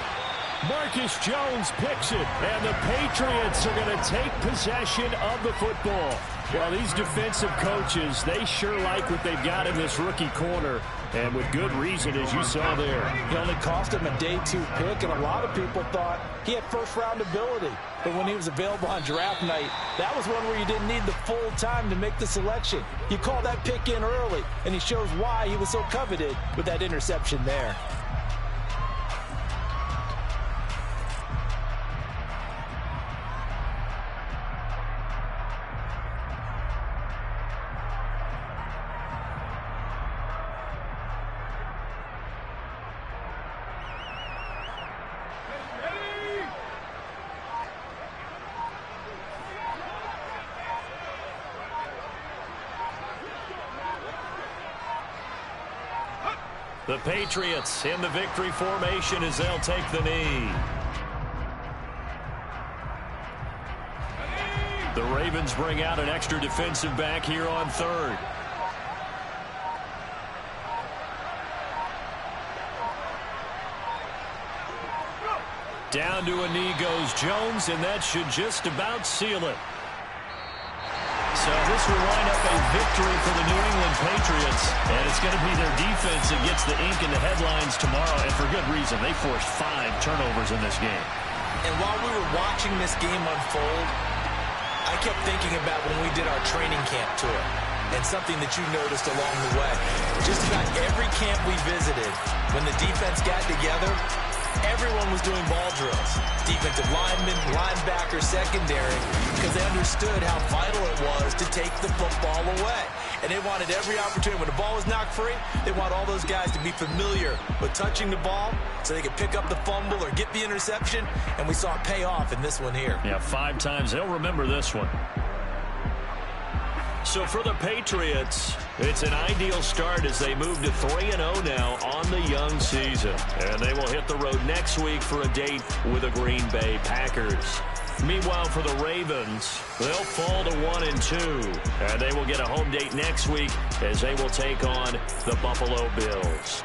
Marcus Jones picks it, and the Patriots are going to take possession of the football. Well, these defensive coaches, they sure like what they've got in this rookie corner, and with good reason, as you saw there. He only cost him a day 2 pick, and a lot of people thought he had first-round ability. But when he was available on draft night, that was one where you didn't need the full time to make the selection. You call that pick in early, and he shows why he was so coveted with that interception there. The Patriots in the victory formation as they'll take the knee. The Ravens bring out an extra defensive back here on third. Down to a knee goes Jones, and that should just about seal it. So this will wind up a victory for the New England Patriots, and it's going to be their defense that gets the ink in the headlines tomorrow, and for good reason. They forced 5 turnovers in this game. And while we were watching this game unfold, I kept thinking about when we did our training camp tour, and something that you noticed along the way. Just about every camp we visited, when the defense got together, everyone was doing ball drills. Defensive linemen, linebackers, secondary, because they understood how vital it was to take the football away. And they wanted every opportunity. When the ball was knocked free, they want all those guys to be familiar with touching the ball so they could pick up the fumble or get the interception. And we saw it pay off in this one here. Yeah, 5 times. They'll remember this one. So for the Patriots, it's an ideal start as they move to 3-0 now on the young season. And they will hit the road next week for a date with the Green Bay Packers. Meanwhile, for the Ravens, they'll fall to 1-2. And they will get a home date next week as they will take on the Buffalo Bills.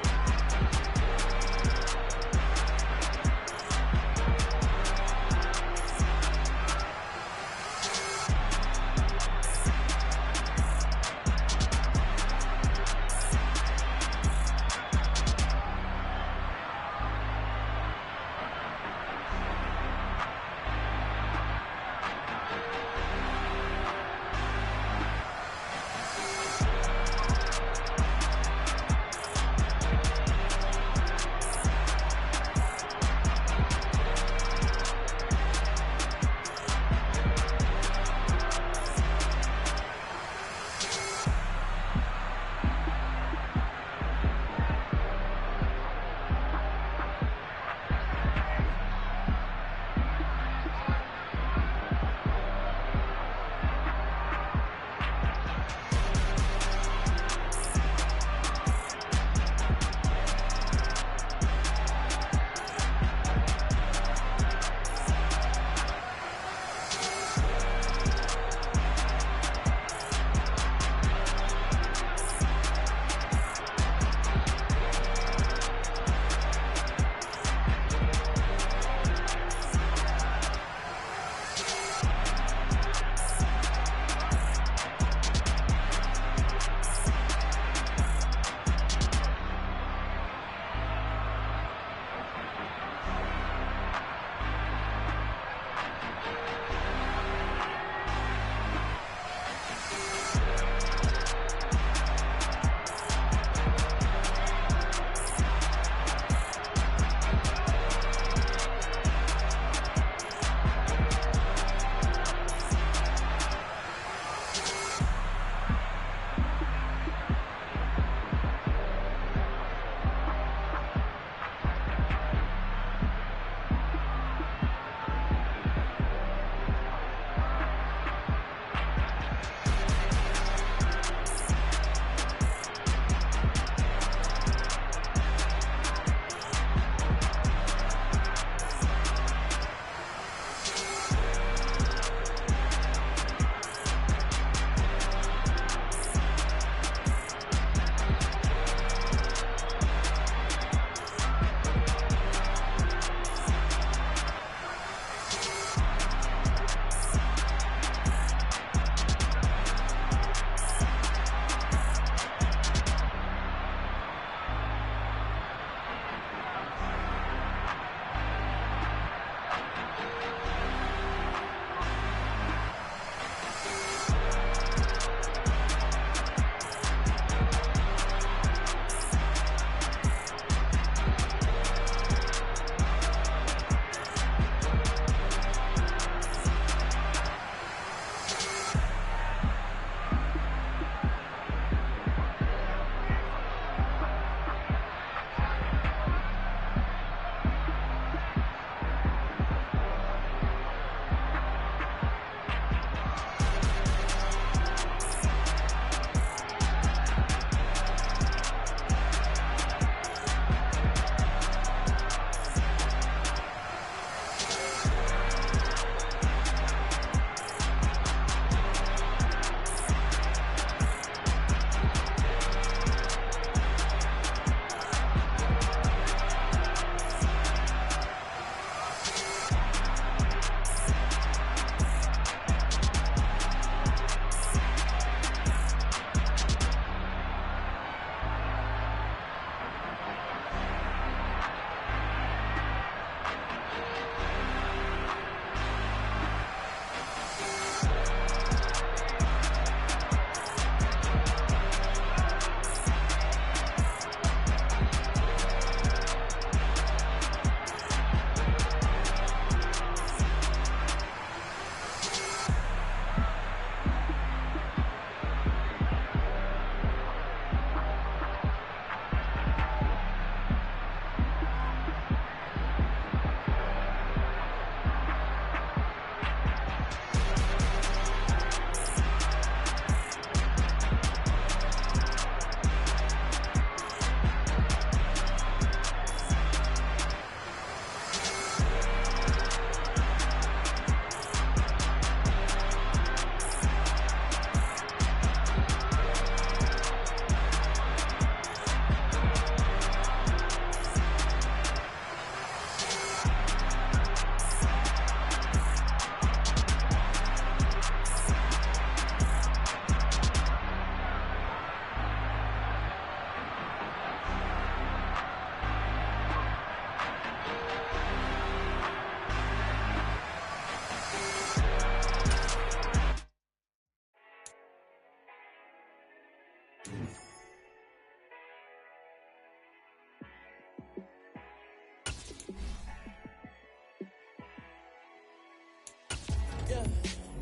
Yeah,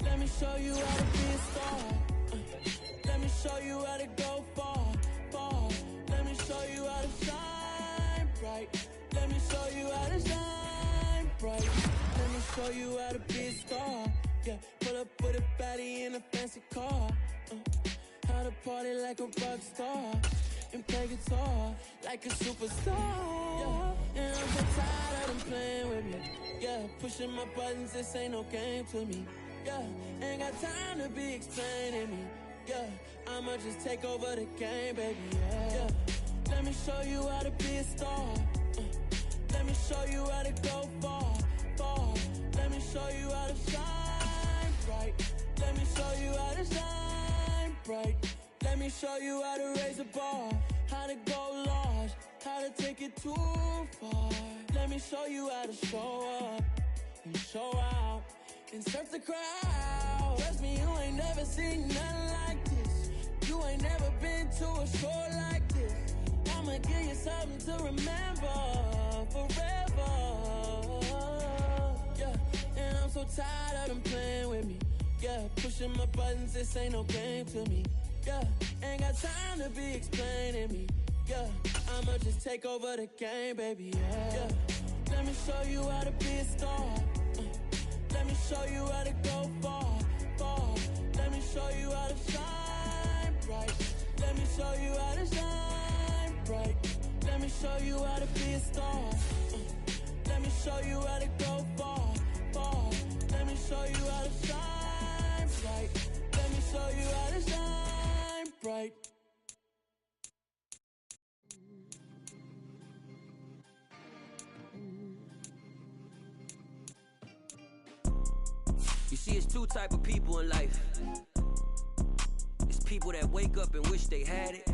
let me show you how to be a star. Let me show you how to go far, far. Let me show you how to shine bright. Let me show you how to shine bright. Let me show you how to be a star. Yeah, pull up with a baddie in a fancy car. How to party like a rock star and play guitar like a superstar. Yeah, and I'm so tired of them playing with me. Yeah, pushing my buttons, this ain't no game to me. Yeah, ain't got time to be explaining me. Yeah, I'ma just take over the game, baby. Yeah, let me show you how to be a star. Let me show you how to go far, far. Let me show you how to shine bright. Let me show you how to shine bright. Let me show you how to raise the bar, how to go large, how to take it too far. Let me show you how to show up and show out and surf the crowd. Trust me, you ain't never seen nothing like this. You ain't never been to a show like this. I'ma give you something to remember forever. Yeah, and I'm so tired of them playing with me. Yeah, pushing my buttons, this ain't no game to me. Yeah, ain't got time to be explaining me. Yeah, I'ma just take over the game, baby. Yeah, let me show you how to be a star. Let me show you how to go far, far. Let me show you how to shine bright. Let me show you how to shine bright. Let me show you how to be a star. Let me show you how to go far, far. Let me show you how to shine bright. Let me show you how to shine bright. You see, it's two type of people in life. It's people that wake up and wish they had it,